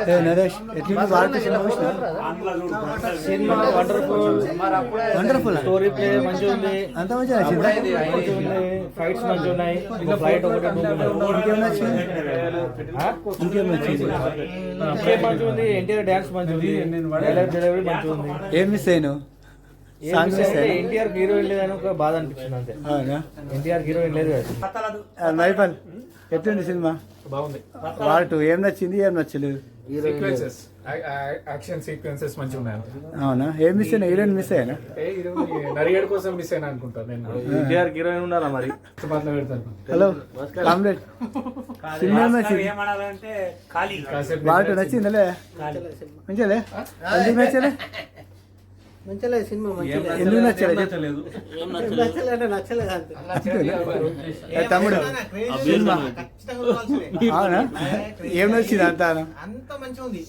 నరేష్ ఎట్లా భారత cinema wonderful wonderful story play మంచిగా ఉంది, అంత మంచిగా నచ్చింది. ఫైట్స్ మంచిగా ఉన్నాయి, ఫ్లైట్ ఒకటి ఇంకేం నచ్చింది? ఇంకేం నచ్చింది? మంచిగా ఉంది, ఎన్టీఆర్ డాన్స్ మంచిగా ఉంది, డైలాగ్ డెలివరీ మంచిగా ఉంది. ఏం మిస్ అయ్యాను? ఎన్టీఆర్ హీరోయిన్ లేదని ఒక బాధ అనిపించింది అంతే. అవునా? ఎన్టీఆర్ హీరోయిన్ లేదు కదా. మైపల్ ఎట్లుంది సినిమా? బాగుంది. పార్ట్ ఏం నచ్చింది, ఏం నచ్చలేదు? సీక్వెన్సెస్, యాక్షన్ సీక్వెన్సెస్ మంచిగా ఉన్నాయి. అవునా? ఏం మిస్ అయినా? Heroine miss అయ్యానా? నరిగేడు కోసం మిస్ అయినా అనుకుంటా నేను. ఎన్టీఆర్ హీరోయిన్ ఉండాలా మరి? పెడతాను. హలో కామ్రేడ్, సినిమా ఏం నచ్చింది? పార్ట్ నచ్చిందలే? మంచిలే? ఎందుకు నచ్చలే? మంచిలే సినిమా, ఎందుకు నచ్చలేదు? తమ్ముడు సినిమా అవునా? ఏం నచ్చింది? అంతా అంత మంచిగా ఉంది,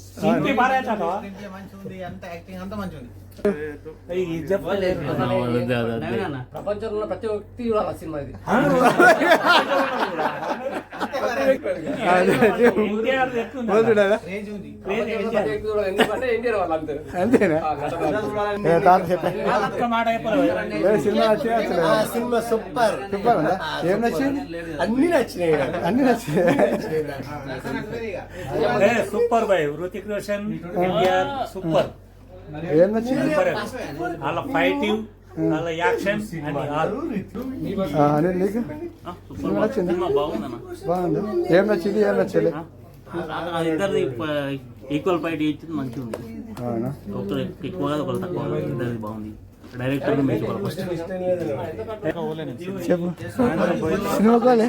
అంత యాక్టింగ్ అంత మంచిగా ఉంది. ప్రపంచంలో ప్రతి వ్యక్తి చూడాలి సినిమా ఇది. ఎందుకంటే ఎన్టీఆర్ వాళ్ళు అంతే. అంతేనా? సినిమా సూపర్ సూపర్ ఉందా? ఏం నచ్చింది? అన్ని నచ్చినాయి, అన్ని నచ్చింది. Super boy, Hrithik Roshan, NTR super. ఏం నచ్చింది? వాళ్ళ ఫైటింగ్, వాళ్ళ యాక్షన్ అని అనిల్ నీకు సినిమా నచ్చింది? బాగుంది. ఏం నచ్చింది, ఏం నచ్చలేదు? ఇద్దరిది ఈక్వల్ ఫైట్ ఇచ్చింది, మంచిగా ఉంది. అవునా? ఒకరు ఎక్కువగా ఒకరు తక్కువ, ఇద్దరిది బాగుంది. డైరెక్టర్ మెచ్చుకోవాలి ఫస్ట్. చెప్పు సినిమా కాలే